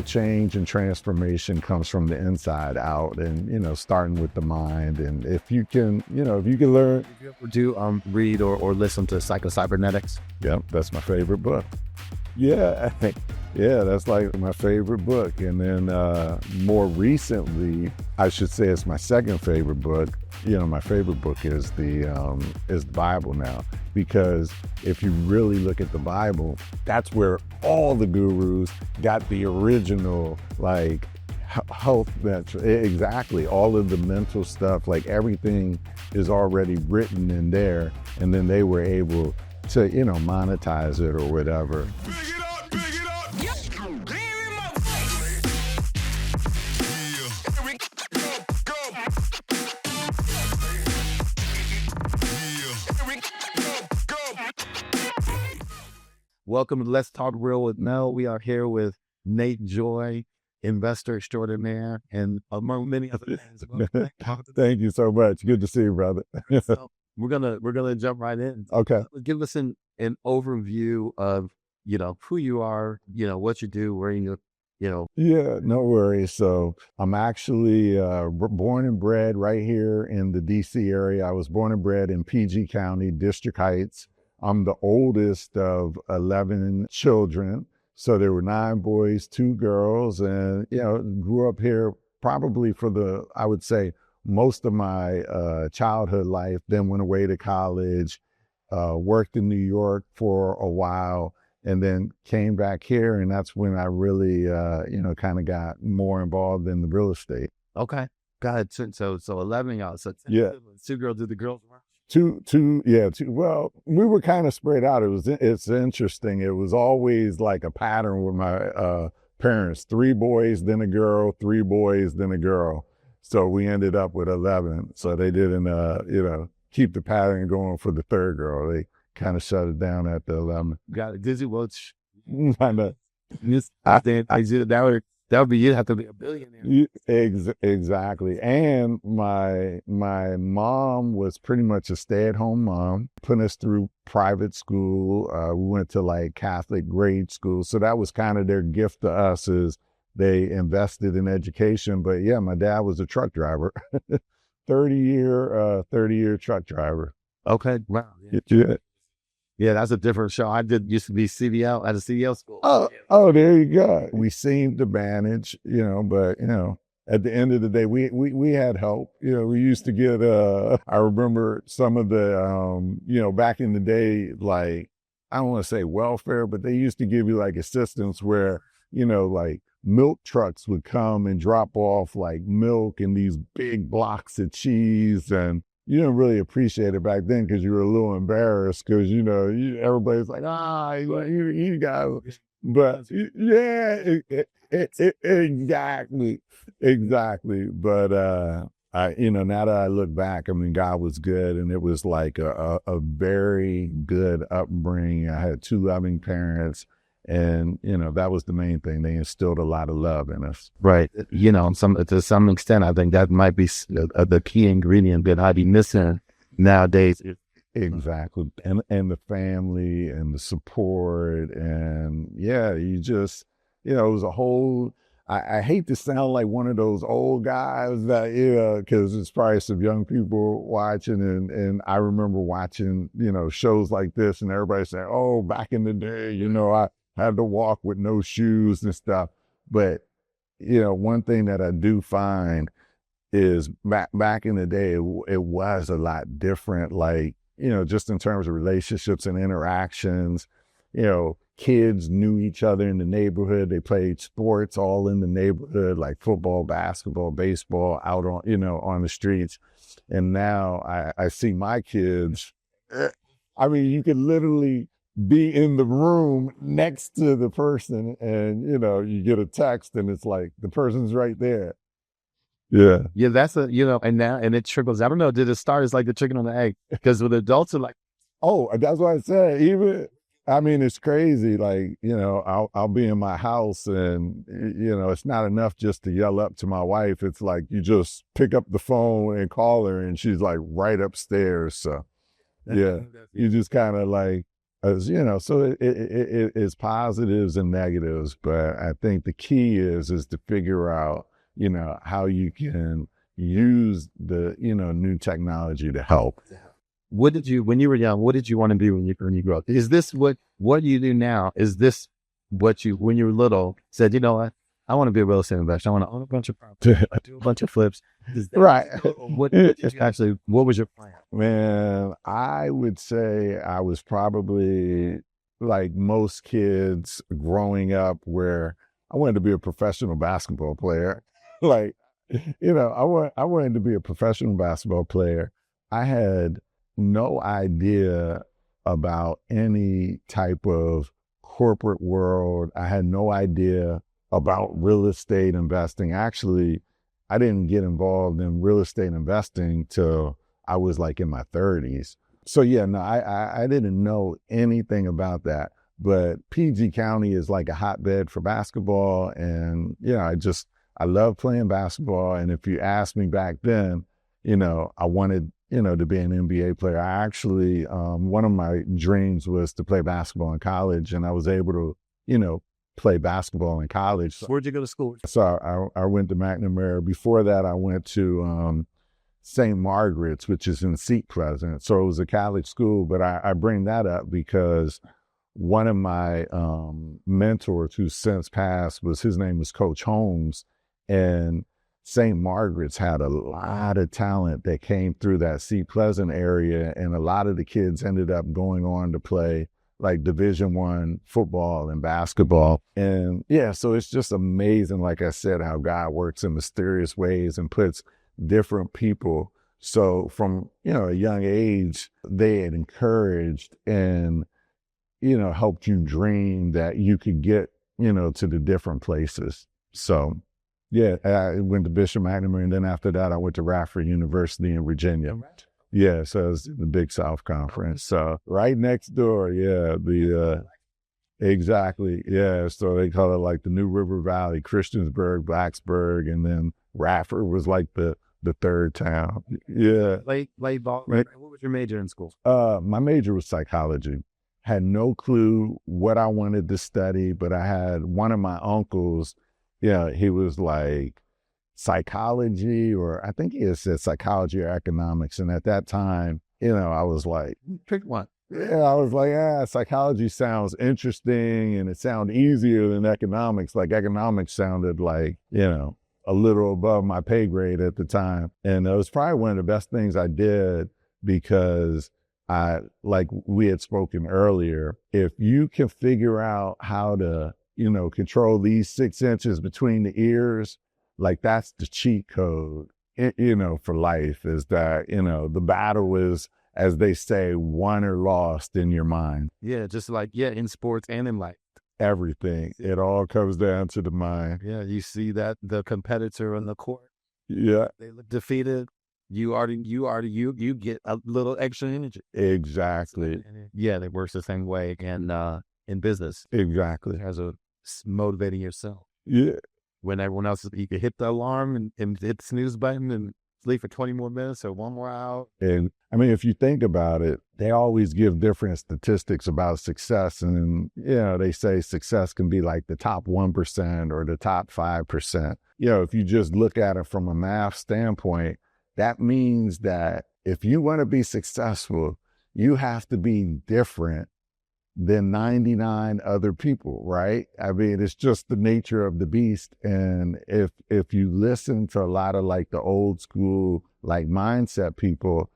change and transformation comes from the inside out, and, starting with the mind. And if you can learn. Did you ever do read or listen to Psycho-Cybernetics? Yep, that's my favorite book. Yeah, yeah, that's like my favorite book. And then more recently, I should say it's my second favorite book. My favorite book is the Bible now, because if you really look at the Bible, that's where all the gurus got the original, like, health mental. Exactly, all of the mental stuff, like everything is already written in there, and then they were able to, monetize it or whatever. Big it up, big it up. Welcome to Let's Talk Real with Mel. We are here with Nate Joy, investor extraordinaire, and among many other things. Thank you so much. Good to see you, brother. So we're gonna jump right in. Okay. Give us an overview of who you are, what you do, where you. Yeah, no worries. So I'm actually born and bred right here in the DC area. I was born and bred in PG County, District Heights. I'm the oldest of 11 children. So there were 9 boys, 2 girls, and, grew up here probably for I would say, most of my childhood life. Then went away to college, worked in New York for a while, and then came back here. And that's when I really, kind of got more involved in the real estate. Okay. Got it. So 11 y'all. So yeah. 2 girls. Did the girls work? Two. Well, we were kind of spread out. It's interesting. It was always like a pattern with my parents: 3 boys, then a girl, 3 boys, then a girl. So we ended up with 11. So they didn't, keep the pattern going for the 3rd girl. They kind of shut it down at the 11. Got it. Dizzy Welch. I know. That would be, you'd have to be a billionaire. Exactly. And my mom was pretty much a stay-at-home mom, put us through private school. We went to like Catholic grade school. So that was kind of their gift to us, is they invested in education. But yeah, my dad was a truck driver, 30-year truck driver. Okay. Wow. Yeah. Yeah, that's a different show. I used to be CDL at a CDL school. Oh, there you go. We seemed to manage, but, at the end of the day, we had help. We used to get, I remember some of the, back in the day, like, I don't want to say welfare, but they used to give you like assistance where, like milk trucks would come and drop off like milk and these big blocks of cheese, and you didn't really appreciate it back then because you were a little embarrassed because, everybody's like, you guys. But yeah, exactly. But, now that I look back, I mean, God was good, and it was like a very good upbringing. I had 2 loving parents. And, that was the main thing. They instilled a lot of love in us. Right. To some extent, I think that might be the key ingredient that I'd be missing nowadays. Exactly. And the family and the support. And yeah, you just, it was a whole, I hate to sound like one of those old guys that, because it's probably some young people watching. And I remember watching, shows like this, and everybody saying, oh, back in the day, I had to walk with no shoes and stuff. But, one thing that I do find is back in the day, it was a lot different, like, just in terms of relationships and interactions. Kids knew each other in the neighborhood. They played sports all in the neighborhood, like football, basketball, baseball, out on, on the streets. And now I see my kids, I mean, you could literally be in the room next to the person, and you get a text and it's like the person's right there. Yeah. Yeah, that's and it trickles. I don't know, did it start as like the chicken on the egg? Because with adults are like, oh, that's what I said. It's crazy. Like, I'll be in my house, and it's not enough just to yell up to my wife. It's like you just pick up the phone and call her, and she's like right upstairs. So yeah, you just kind of like As you know, so it's positives and negatives, but I think the key is to figure out, how you can use the, new technology to help. What did you, when you were young, what did you want to be when you grew up? Is this what do you do now? Is this what you, when you were little, said, you know what, I want to be a real estate investor. I want to own a bunch of property, do a bunch of flips. Right. What did you actually, what was your plan? Man, I would say I was probably like most kids growing up where I wanted to be a professional basketball player. Like, I wanted to be a professional basketball player. I had no idea about any type of corporate world. I had no idea about real estate investing. Actually, I didn't get involved in real estate investing till I was like in my 30s. So yeah, no, I didn't know anything about that. But PG County is like a hotbed for basketball, and I love playing basketball. And if you asked me back then, I wanted to be an NBA player. I actually one of my dreams was to play basketball in college, and I was able to play basketball in college. Where'd you go to school? So I went to McNamara. Before that, I went to St. Margaret's, which is in Seat Pleasant. So it was a college school, but I bring that up because one of my mentors who's since passed his name was Coach Holmes, and St. Margaret's had a lot of talent that came through that Seat Pleasant area, and a lot of the kids ended up going on to play like Division I football and basketball. And yeah, so it's just amazing, like I said, how God works in mysterious ways and puts different people. So from, a young age, they had encouraged and, helped you dream that you could get, to the different places. So yeah, I went to Bishop McNamara, and then after that, I went to Radford University in Virginia. Yeah, so it's the Big South Conference. So right next door, yeah, exactly, yeah. So they call it like the New River Valley, Christiansburg, Blacksburg, and then Radford was like the third town. Yeah. Late ball. What was your major in school? My major was psychology. Had no clue what I wanted to study, but I had one of my uncles, he was like, psychology, or I think he had said psychology or economics. And at that time, I was like, pick one. Yeah, I was like, psychology sounds interesting and it sounded easier than economics. Like economics sounded like, a little above my pay grade at the time. And it was probably one of the best things I did because like we had spoken earlier, if you can figure out how to, control these 6 inches between the ears, like that's the cheat code, for life, is that, the battle is, as they say, won or lost in your mind. Yeah, just like, in sports and in life. Everything. It all comes down to the mind. Yeah, you see that the competitor on the court. Yeah. They look defeated. You get a little extra energy. Exactly. Yeah, it works the same way in business. Exactly. As a motivating yourself. Yeah. When everyone else, you can hit the alarm and hit the snooze button and sleep for 20 more minutes or 1 more hour. And I mean, if you think about it, they always give different statistics about success. And, they say success can be like the top 1% or the top 5%. If you just look at it from a math standpoint, that means that if you want to be successful, you have to be different than 99 other people, right? I mean, it's just the nature of the beast. And if you listen to a lot of like the old school, like mindset people,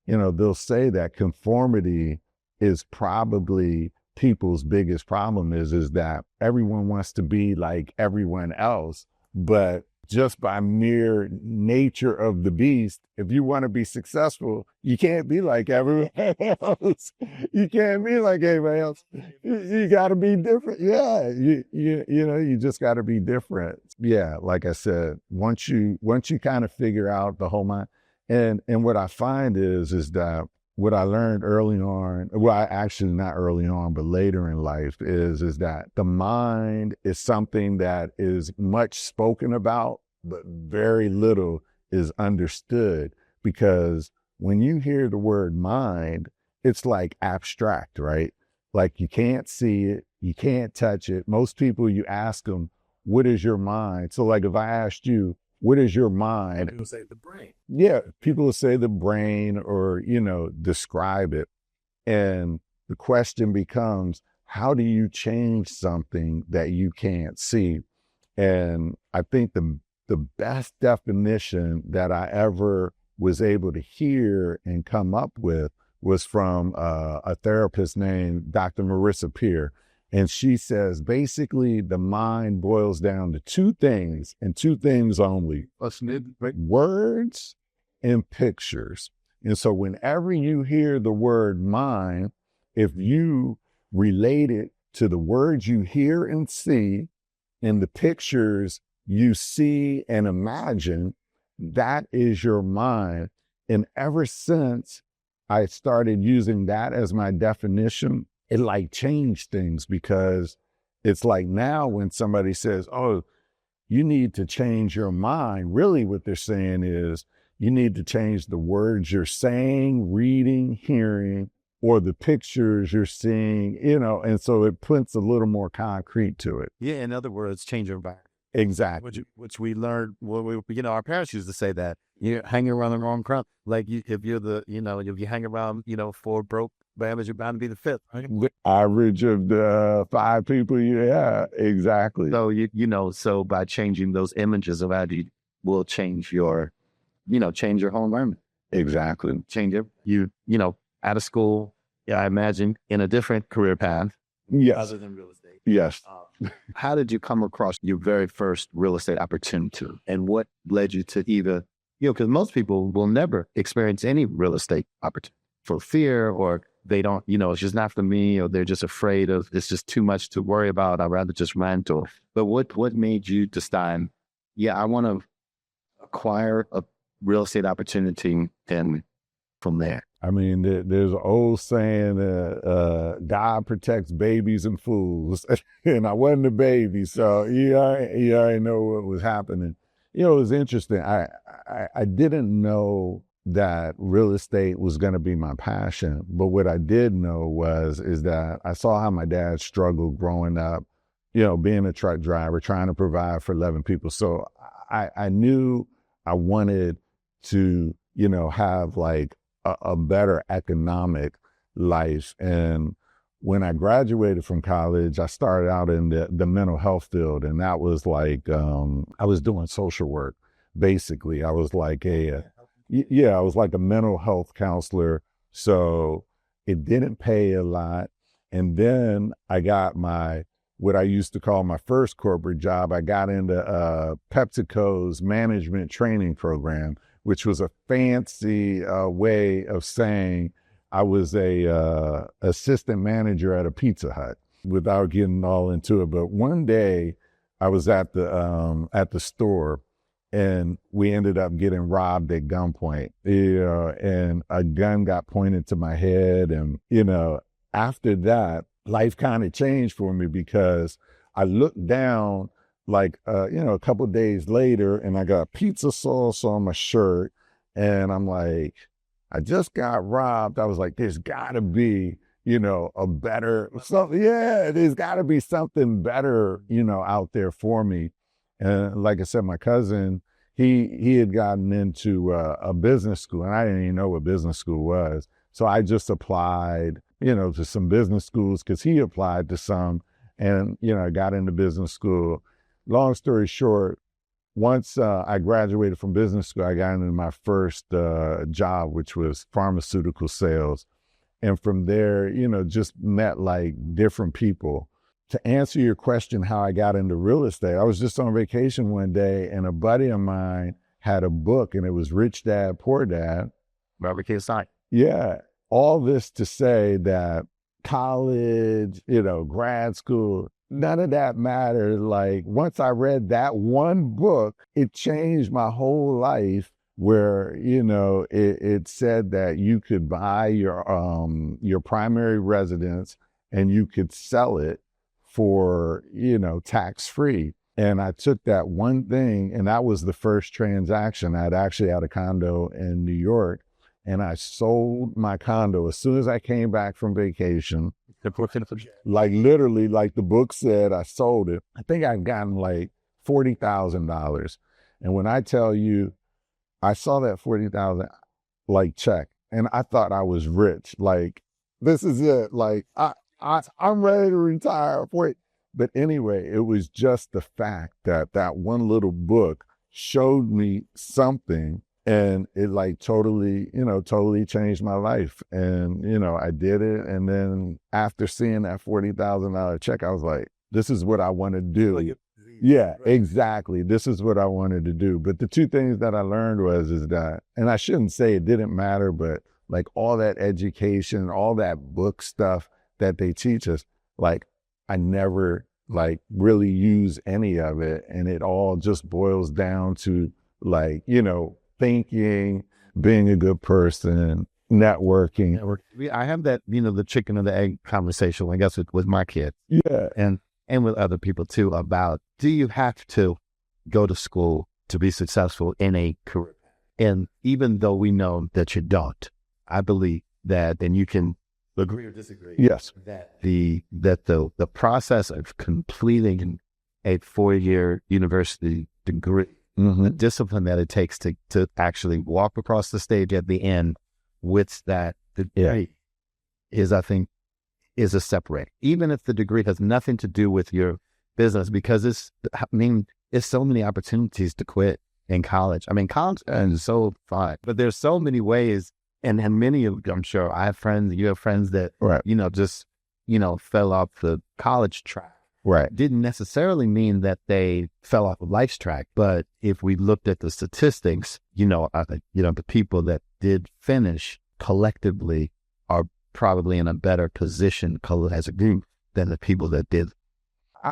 they'll say that conformity is probably people's biggest problem is that everyone wants to be like everyone else, but just by mere nature of the beast, if you want to be successful, you can't be like everyone else. You can't be like everybody else. You got to be different. Yeah, you just got to be different. Yeah, like I said, once you kind of figure out the whole mind, and what I find is that what I learned early on, well, actually not early on, but later in life, is that the mind is something that is much spoken about, but very little is understood. Because when you hear the word mind, it's like abstract, right? Like you can't see it, you can't touch it. Most people, you ask them, what is your mind? So like if I asked you, what is your mind? People say the brain. Yeah, people will say the brain or, describe it. And the question becomes, how do you change something that you can't see? And I think the best definition that I ever was able to hear and come up with was from a therapist named Dr. Marissa Peer. And she says, basically, the mind boils down to two things and two things only: words and pictures. And so whenever you hear the word mind, if you relate it to the words you hear and see and the pictures you see and imagine, that is your mind. And ever since I started using that as my definition, it like changed things, because it's like now when somebody says, oh, you need to change your mind, really what they're saying is you need to change the words you're saying, reading, hearing, or the pictures you're seeing, and so it puts a little more concrete to it. Yeah, in other words, change your environment. Exactly. Which we learned, our parents used to say that you're hanging around the wrong crowd. Like if you hang around, four broke bambas, you're bound to be the fifth, right? The average of the five people, yeah, exactly. So, so by changing those images of how you will change your, change your whole environment. Exactly. Change it. Out of school, I imagine in a different career path. Yes. Other than real estate. Yes. How did you come across your very first real estate opportunity? And what led you to either, because most people will never experience any real estate opportunity for fear, or they don't, it's just not for me, or they're just afraid of, it's just too much to worry about. I'd rather just rent. But what made you decide, I want to acquire a real estate opportunity, and from there? I mean, there's an old saying, God protects babies and fools. And I wasn't a baby, so you already know what was happening. It was interesting. I didn't know that real estate was going to be my passion, but what I did know is that I saw how my dad struggled growing up, being a truck driver, trying to provide for 11 people. So I knew I wanted to, have like a better economic life. And when I graduated from college, I started out in the mental health field. And that was like, I was doing social work. Basically, I was like I was like a mental health counselor. So it didn't pay a lot. And then I got what I used to call my first corporate job. I got into PepsiCo's management training program, which was a fancy way of saying I was a assistant manager at a Pizza Hut, without getting all into it. But one day I was at the store, and we ended up getting robbed at gunpoint, and a gun got pointed to my head. And, after that, life kind of changed for me, because I looked down like, a couple of days later, and I got pizza sauce on my shirt, and I'm like, I just got robbed. I was like, there's gotta be, a better something. Yeah, there's gotta be something better, out there for me. And like I said, my cousin, he had gotten into a business school, and I didn't even know what business school was. So I just applied, to some business schools, because he applied to some, and, I got into business school. Long story short, once I graduated from business school, I got into my first job, which was pharmaceutical sales. And from there, just met like different people. To answer your question, how I got into real estate, I was just on vacation one day, and a buddy of mine had a book, and it was Rich Dad, Poor Dad. Robert Kiyosaki. Yeah. All this to say that college, grad school, none of that mattered. Like, once I read that one book, it changed my whole life, where, it said that you could buy your primary residence and you could sell it for, tax-free. And I took that one thing, and that was the first transaction. I'd actually had a condo in New York, and I sold my condo as soon as I came back from vacation. Like literally, like the book said, I sold it. I think I've gotten like $40,000. And when I tell you, I saw that 40,000 like check and I thought I was rich. Like, this is it. Like I'm ready to retire for it. But anyway, it was just the fact that that one little book showed me something and it like totally, totally changed my life. And, I did it. And then after seeing that $40,000 check, I was like, this is what I want to do. Yeah, exactly. This is what I wanted to do. But the two things that I learned is that, and I shouldn't say it didn't matter, but like all that education, all that book stuff that they teach us, like I never like really use any of it. And it all just boils down to like, thinking, being a good person, networking. I have that, the chicken and the egg conversation, I guess, with my kids. Yeah. And with other people too, about, do you have to go to school to be successful in a career? And even though we know that you don't, I believe that, and you can agree or disagree. Yes. That the process of completing a 4-year university degree, the discipline that it takes to actually walk across the stage at the end with that degree is, I think, is a separate, even if the degree has nothing to do with your business, because it's so many opportunities to quit in college. I mean, college is so fun, but there's so many ways, and many of, I'm sure I have friends, you have friends that, just, fell off the college track. Right. Didn't necessarily mean that they fell off of life's track, but if we looked at the statistics, the people that did finish collectively are probably in a better position as a group than the people that did.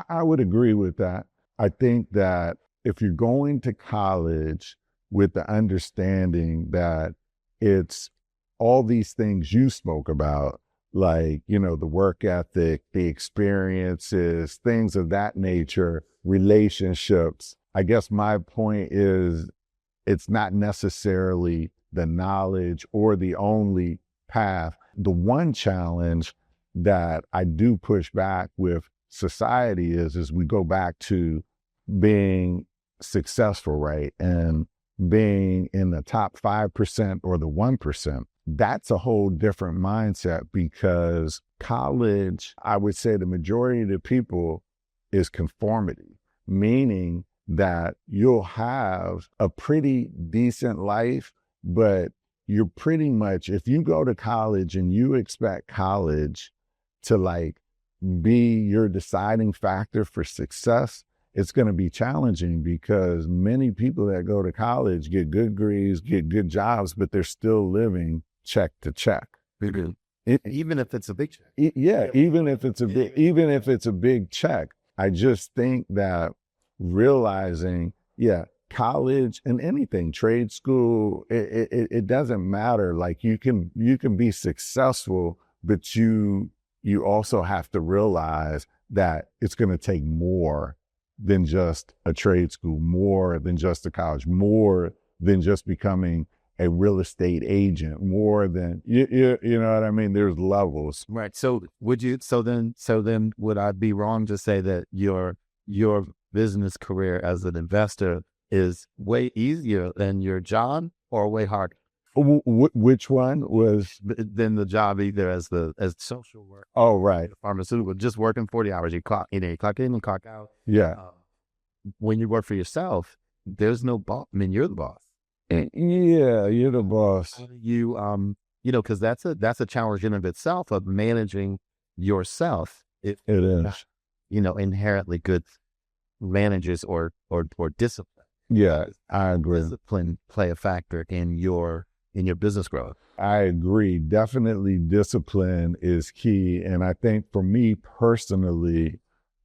I would agree with that. I think that if you're going to college with the understanding that it's all these things you spoke about, like, the work ethic, the experiences, things of that nature, relationships. I guess my point is it's not necessarily the knowledge or the only path. The one challenge that I do push back with society is we go back to being successful, right? And being in the top 5% or the 1%. That's a whole different mindset, because college, I would say the majority of the people is conformity, meaning that you'll have a pretty decent life, but you're pretty much, if you go to college and you expect college to like be your deciding factor for success, it's going to be challenging, because many people that go to college get good grades, get good jobs, but they're still living check to check. Even if it's a big check. Even if it's a big check. I just think that realizing, college and anything, trade school, it doesn't matter. Like you can be successful, but you also have to realize that it's going to take more than just a trade school, more than just a college, more than just becoming a real estate agent, more than you know what I mean? There's levels. Right. So then would I be wrong to say that your business career as an investor is way easier than your job, or way harder? Which one was? Than the job, either as social work. Oh, right. Pharmaceutical, just working 40 hours. You clock in and clock out. Yeah. When you work for yourself, there's no boss. I mean, you're the boss. Yeah, you're the boss. Because that's a challenge in of itself, of managing yourself. It is. Inherently good managers or discipline. Yeah, I agree. Discipline play a factor in your business growth. I agree. Definitely discipline is key. And I think for me personally,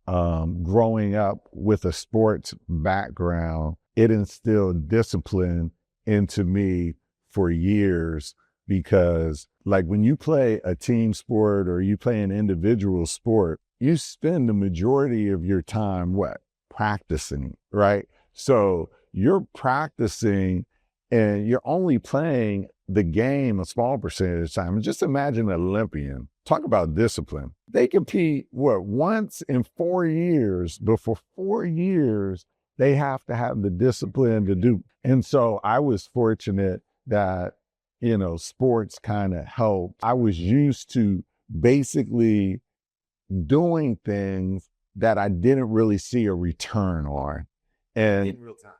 growing up with a sports background, it instilled discipline into me for years, because like when you play a team sport or you play an individual sport, you spend the majority of your time practicing, right? So you're practicing and you're only playing the game a small percentage of the time. And just imagine an Olympian. Talk about discipline. They compete, once in 4 years, but for 4 years, they have to have the discipline to do. And so I was fortunate that, sports kind of helped. I was used to basically doing things that I didn't really see a return on. And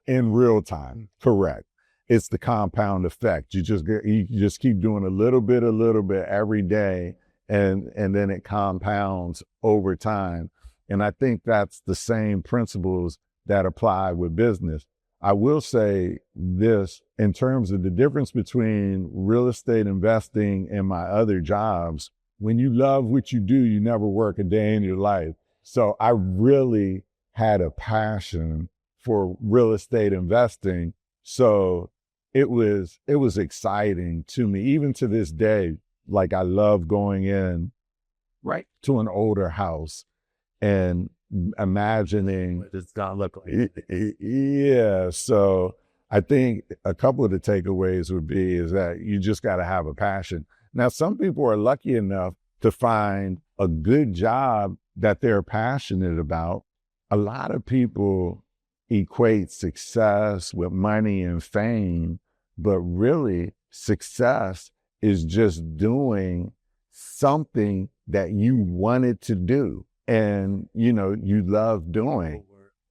in real time, correct. It's the compound effect. You just keep doing a little bit every day, and then it compounds over time. And I think that's the same principles that apply with business. I will say this in terms of the difference between real estate investing and my other jobs. When you love what you do, you never work a day in your life. So I really had a passion for real estate investing. So it was exciting to me, even to this day. Like, I love going in right to an older house and imagining what it's gonna look like. Yeah. So I think a couple of the takeaways would be is that you just got to have a passion. Now, some people are lucky enough to find a good job that they're passionate about. A lot of people equate success with money and fame, but really success is just doing something that you wanted to do and, you love doing.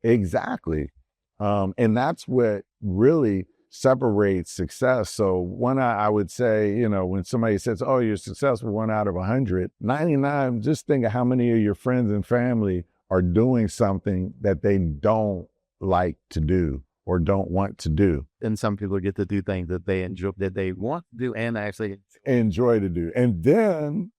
Exactly. And that's what really separates success. So I would say, when somebody says, oh, you're successful 1 out of 100, 99, just think of how many of your friends and family are doing something that they don't like to do or don't want to do. And some people get to do things that they enjoy, that they want to do and actually enjoy to do. And then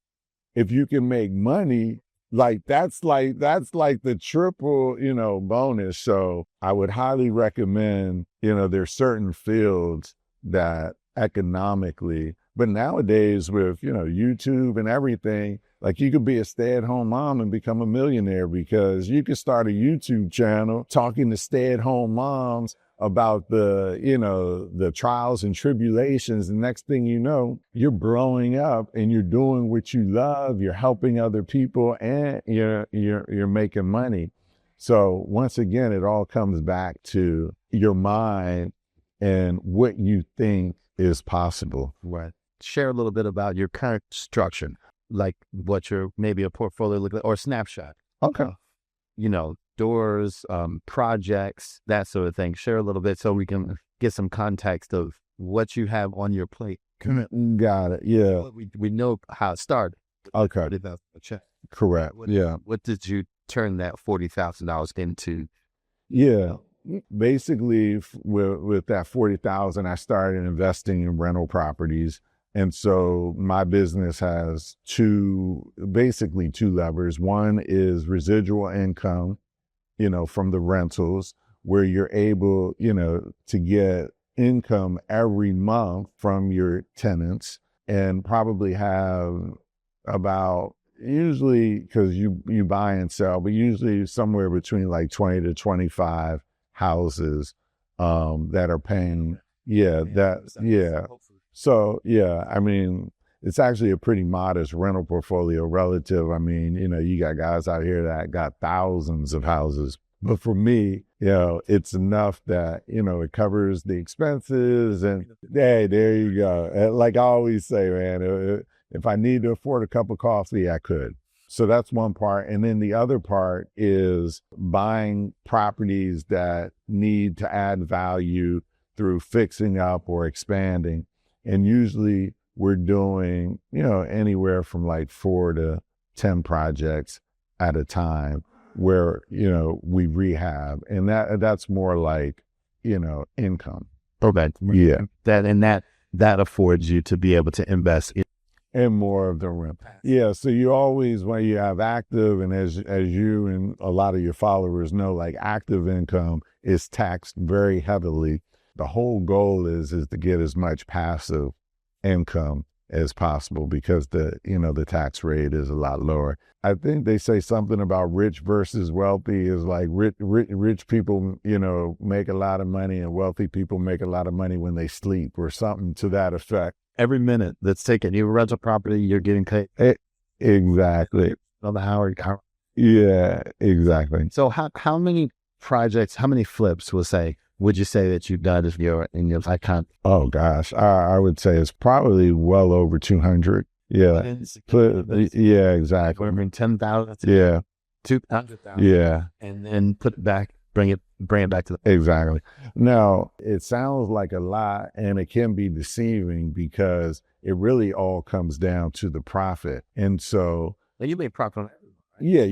if you can make money, that's like the triple, bonus. So I would highly recommend, there's certain fields that economically, but nowadays with, YouTube and everything, like you could be a stay-at-home mom and become a millionaire because you could start a YouTube channel talking to stay-at-home moms about the trials and tribulations. The next thing you know, you're blowing up and you're doing what you love, you're helping other people, and you're making money. So once again, it all comes back to your mind and what you think is possible. Right. Share a little bit about your current structure, like what your maybe a portfolio look like or a snapshot. Okay. Doors, projects, that sort of thing. Share a little bit so we can get some context of what you have on your plate. Got it. Yeah. We know how it started. Okay. Correct. What did you turn that $40,000 into? Yeah. Basically, with that $40,000, I started investing in rental properties. And so my business has two levers. One is residual income, from the rentals, where you're able, to get income every month from your tenants and probably have about, usually, because you buy and sell, but usually somewhere between like 20 to 25 houses that are paying. So, it's actually a pretty modest rental portfolio relative. You got guys out here that got thousands of houses. But for me, it's enough that, it covers the expenses. And hey, there you go. Like I always say, man, if I need to afford a cup of coffee, I could. So that's one part. And then the other part is buying properties that need to add value through fixing up or expanding. And usually we're doing, anywhere from like 4 to 10 projects at a time where, we rehab. And that's more like, income. Okay. Yeah. That affords you to be able to invest in more of the rent. Yeah. So you always, when you have active, and as you and a lot of your followers know, like active income is taxed very heavily. The whole goal is to get as much passive income as possible because the tax rate is a lot lower. I think they say something about rich versus wealthy is like rich people, make a lot of money, and wealthy people make a lot of money when they sleep, or something to that effect. Every minute that's taken, you rent a property, you're getting paid. Exactly. On the Howard. Yeah, exactly. So how many projects, how many flips would you say that you've done in your lifetime? Oh gosh, I would say it's probably well over 200. Yeah. Yeah, exactly. We're 10,000. Yeah. 200,000. Yeah. And then put it back, bring it back to the. Exactly. Now, it sounds like a lot, and it can be deceiving because it really all comes down to the profit. And so, You make profit on it. yeah,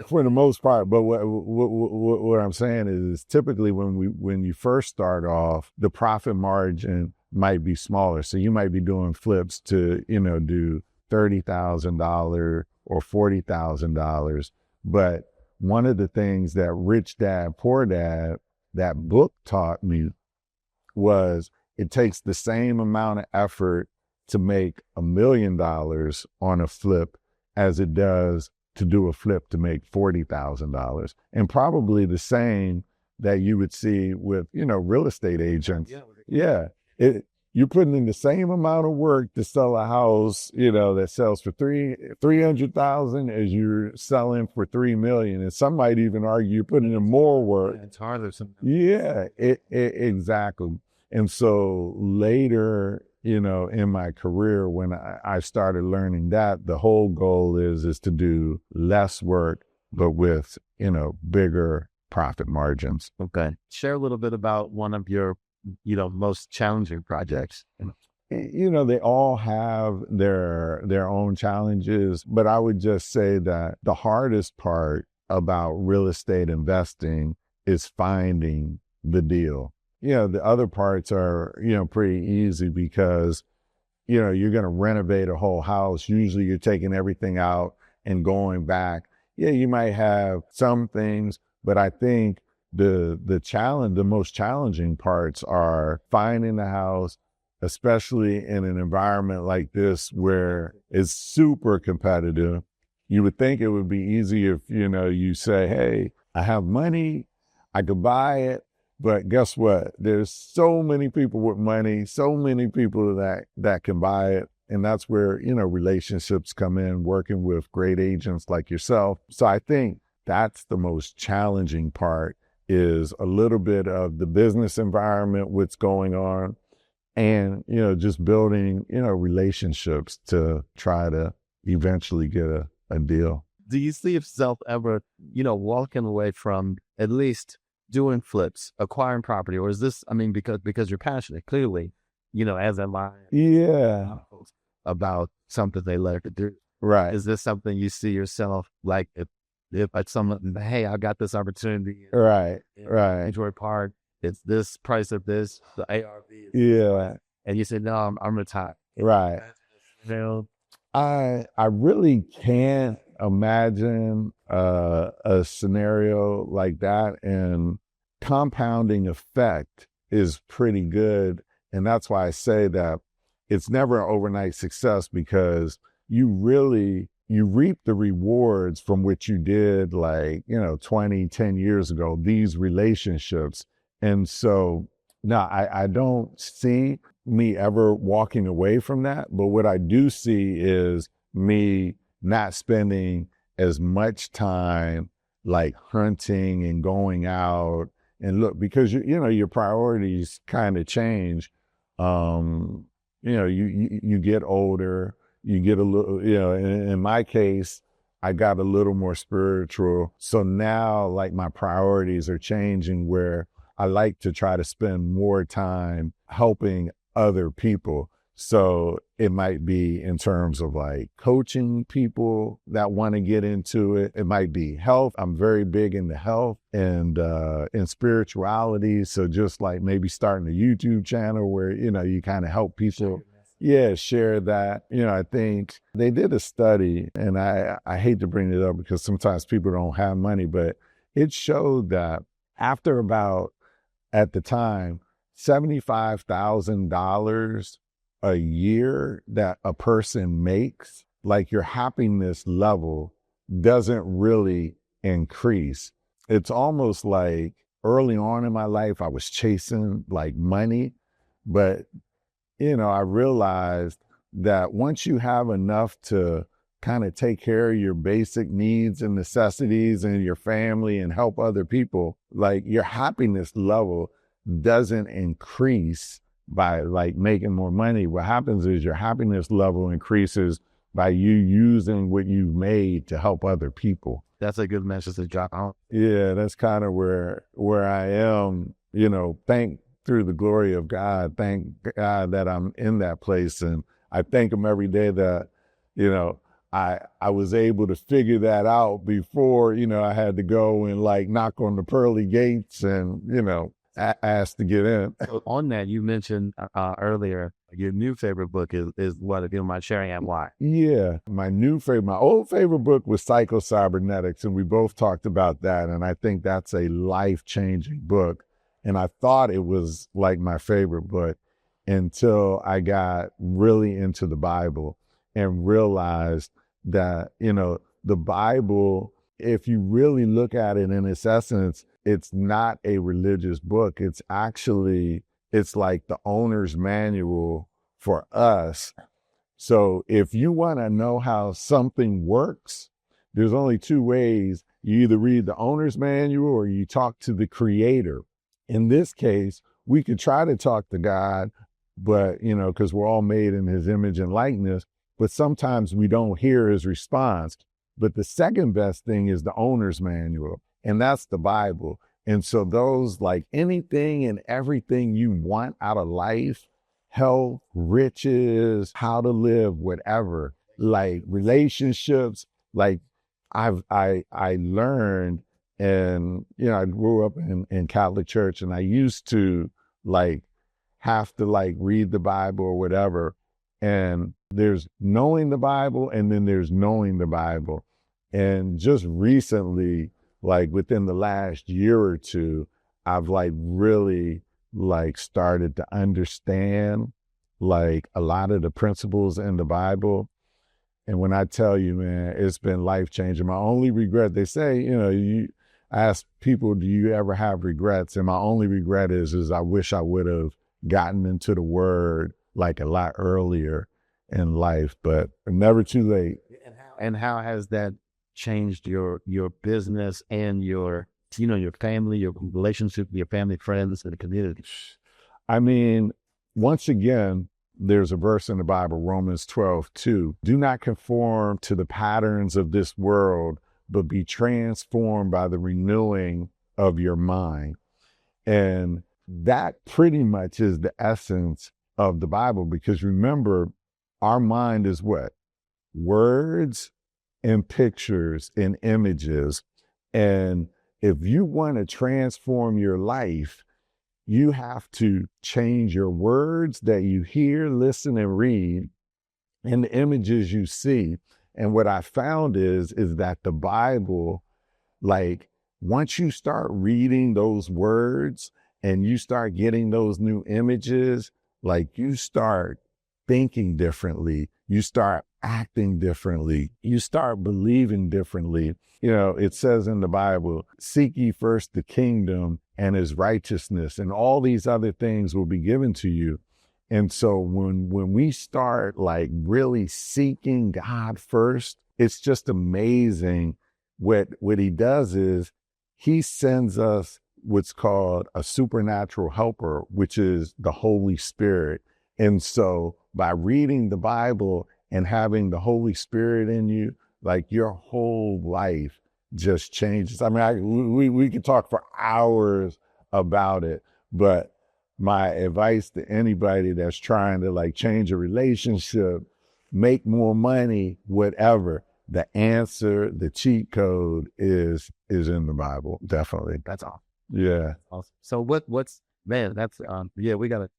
for the most part. But what I'm saying is typically when you first start off, the profit margin might be smaller. So you might be doing flips to, do $30,000 or $40,000. But one of the things that Rich Dad, Poor Dad, that book taught me was it takes the same amount of effort to make $1 million on a flip as it does to do a flip to make $40,000, and probably the same that you would see with, real estate agents. Yeah. You're putting in the same amount of work to sell a house, that sells for 300,000 as you're selling for 3 million. And some might even argue you're putting in more work. It's harder sometimes. Yeah, exactly. And so later, in my career, when I started learning that, the whole goal is to do less work, but with, bigger profit margins. Okay. Share a little bit about one of your, most challenging projects. They all have their own challenges, but I would just say that the hardest part about real estate investing is finding the deal. The other parts are, pretty easy because, you're going to renovate a whole house. Usually you're taking everything out and going back. Yeah, you might have some things, but I think the most challenging parts are finding the house, especially in an environment like this where it's super competitive. You would think it would be easy if, you say, hey, I have money, I could buy it. But guess what? There's so many people with money, so many people that can buy it. And that's where, relationships come in, working with great agents like yourself. So I think that's the most challenging part, is a little bit of the business environment, what's going on, and, just building, relationships to try to eventually get a deal. Do you see yourself ever, walking away from at least doing flips, acquiring property, or is this, because you're passionate, clearly, as am I. Yeah. About something they like to do. Right. Is this something you see yourself, like, if at some, hey, I got this opportunity. Right. Enjoy Park, it's this price of this, the ARV. Yeah. And you said, no, I'm retired. Right. I really can't imagine a scenario like that, and compounding effect is pretty good. And that's why I say that it's never an overnight success, because you reap the rewards from what you did, like, 10 years ago, these relationships. And so, no, I don't see me ever walking away from that. But what I do see is me not spending as much time like hunting and going out and look, because your priorities kind of change. You get older, you get a little, in my case, I got a little more spiritual. So now, like, my priorities are changing, where I like to try to spend more time helping other people. So it might be in terms of like coaching people that want to get into it. It might be health. I'm very big into health and in spirituality. So just like maybe starting a YouTube channel where, you kind of help people. Yeah, share that. I think they did a study, and I hate to bring it up because sometimes people don't have money, but it showed that after about, at the time, $75,000 a year that a person makes, like your happiness level doesn't really increase. It's almost like early on in my life, I was chasing like money, but I realized that once you have enough to kind of take care of your basic needs and necessities and your family and help other people, like your happiness level doesn't increase by like making more money. What happens is your happiness level increases by you using what you've made to help other people. That's a good message to drop out. Yeah, that's kind of where I am, thank through the glory of God, thank God that I'm in that place. And I thank him every day that, I was able to figure that out before, I had to go and like knock on the pearly gates and, ask to get in. So on that, you mentioned earlier, your new favorite book is what, if you don't mind sharing, and why? Yeah, my old favorite book was Psycho-Cybernetics, and we both talked about that. And I think that's a life-changing book. And I thought it was like my favorite book until I got really into the Bible and realized that, the Bible, if you really look at it in its essence, it's not a religious book. It's like the owner's manual for us. So if you want to know how something works, there's only two ways. You either read the owner's manual or you talk to the creator. In this case, we could try to talk to God, but, because we're all made in his image and likeness, but sometimes we don't hear his response. But the second best thing is the owner's manual, and that's the Bible. And so those, like anything and everything you want out of life, health, riches, how to live, whatever, like relationships, like I learned, and I grew up in Catholic church, and I used to like have to like read the Bible or whatever. And there's knowing the Bible, and then there's knowing the Bible. And just recently, like within the last year or two, I've like really like started to understand like a lot of the principles in the Bible. And when I tell you, man, it's been life changing. My only regret, they say, you ask people, do you ever have regrets? And my only regret is I wish I would have gotten into the word like a lot earlier in life, but never too late. And how has that changed your business and your family, your relationship with your family, friends, and the community? I mean, once again, there's a verse in the Bible, Romans 12:2. Do not conform to the patterns of this world, but be transformed by the renewing of your mind. And that pretty much is the essence of the Bible, because remember, our mind is what? Words and pictures and images. And if you want to transform your life, you have to change your words that you hear, listen, and read, and the images you see. And what I found is that the Bible, like, once you start reading those words and you start getting those new images, like you start thinking differently, you start acting differently, you start believing differently. It says in the Bible, seek ye first the kingdom and his righteousness, and all these other things will be given to you. And so when we start like really seeking God first, it's just amazing. What he does is he sends us what's called a supernatural helper, which is the Holy Spirit. And so by reading the Bible and having the Holy Spirit in you, like your whole life just changes. I mean, we could talk for hours about it, but my advice to anybody that's trying to like change a relationship, make more money, whatever, the answer, the cheat code is in the Bible. Definitely. That's awesome. Yeah. Awesome. So what's man, that's we gotta.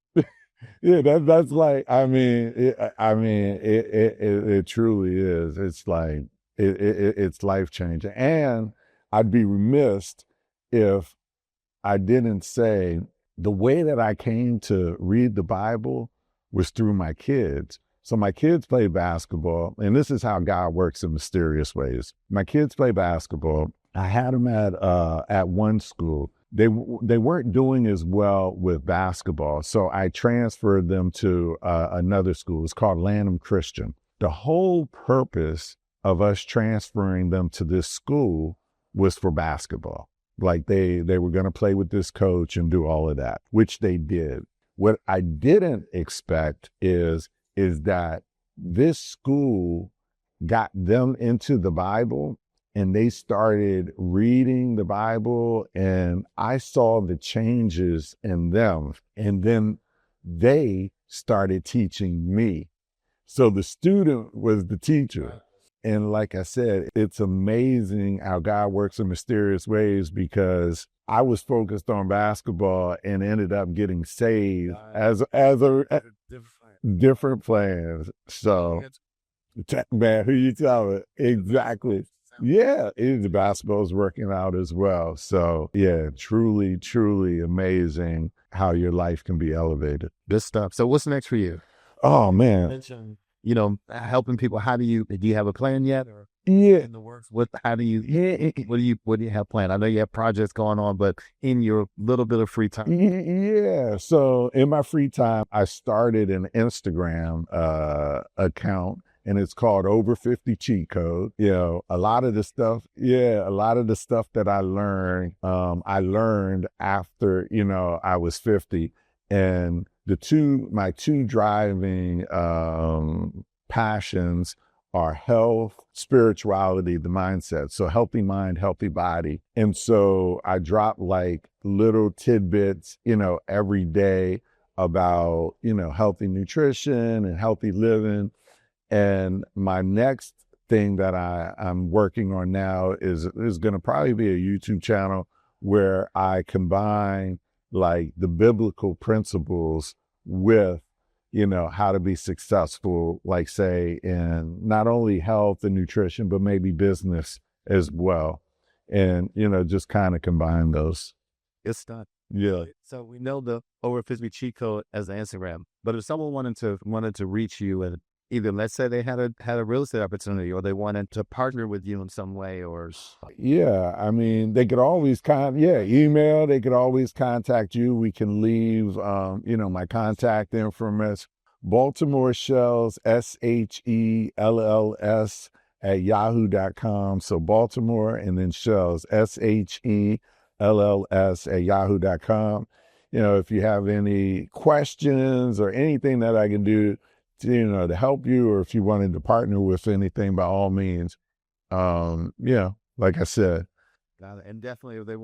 Yeah, that's like, it truly is. It's like, it's life changing. And I'd be remiss if I didn't say the way that I came to read the Bible was through my kids. So my kids play basketball, and this is how God works in mysterious ways. My kids play basketball. I had them at one school. They weren't doing as well with basketball, so I transferred them to another school. It's called Lanham Christian. The whole purpose of us transferring them to this school was for basketball. Like they were going to play with this coach and do all of that, which they did. What I didn't expect is that this school got them into the Bible and they started reading the Bible, and I saw the changes in them. And then they started teaching me. So the student was the teacher. And like I said, it's amazing how God works in mysterious ways, because I was focused on basketball and ended up getting saved as a different plans. So, man, who you telling? Exactly. Yeah, the basketball is working out as well. So, yeah, truly, truly amazing how your life can be elevated. Good stuff. So what's next for you? Oh, man. You know, helping people. Do you have a plan yet? Or Yeah. in the works? What do you have planned? I know you have projects going on, but in your little bit of free time. Yeah. So in my free time, I started an Instagram account, and it's called Over 50 Cheat Code. You know, a lot of the stuff that I learned after, I was 50. And my two driving passions are health, spirituality, the mindset. So healthy mind, healthy body. And so I drop like little tidbits, every day about, healthy nutrition and healthy living. And my next thing that I'm working on now is going to probably be a YouTube channel where I combine like the biblical principles with, how to be successful, like say in not only health and nutrition, but maybe business as well. And, just kind of combine those. It's done. Yeah. So we know the Over 50 cheat code as an Instagram, but if someone wanted to reach you, and either, let's say they had a real estate opportunity, or they wanted to partner with you in some way, or yeah, I mean, they could always email. They could always contact you. We can leave, my contact information. Baltimore Shells, SHELLS at yahoo.com. So Baltimore and then Shells, SHELLS at yahoo.com. If you have any questions or anything that I can do to help you, or if you wanted to partner with anything, by all means. Like I said. Got it. And definitely if you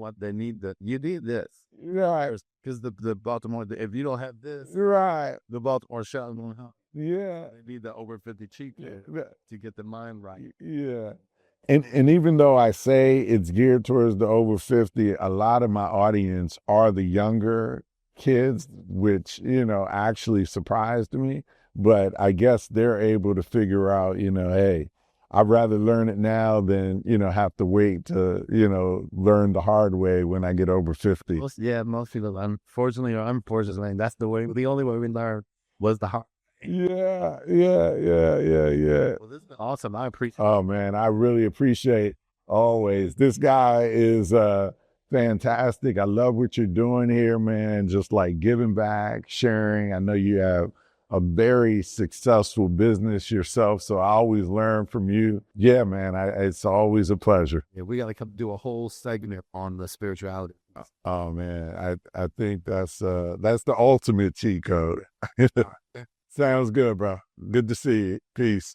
need this. Right. Because the Baltimore, if you don't have this, right, the Baltimore Shell won't help. Yeah. They need the Over 50 cheat code to get the mind right. Yeah. And even though I say it's geared towards the over 50, a lot of my audience are the younger kids, which, actually surprised me. But I guess they're able to figure out, hey, I'd rather learn it now than, have to wait to, learn the hard way when I get over 50. Most people, unfortunately or unfortunately, that's the only way we learn was the hard. Yeah. Well, this has been awesome. I appreciate it. Oh, man, I really appreciate always. This guy is fantastic. I love what you're doing here, man. Just like giving back, sharing. I know you have a very successful business yourself, so I always learn from you. Yeah, man, it's always a pleasure. Yeah, we got to come do a whole segment on the spirituality. Oh, man, I think that's the ultimate cheat code. Sounds good, bro. Good to see you. Peace.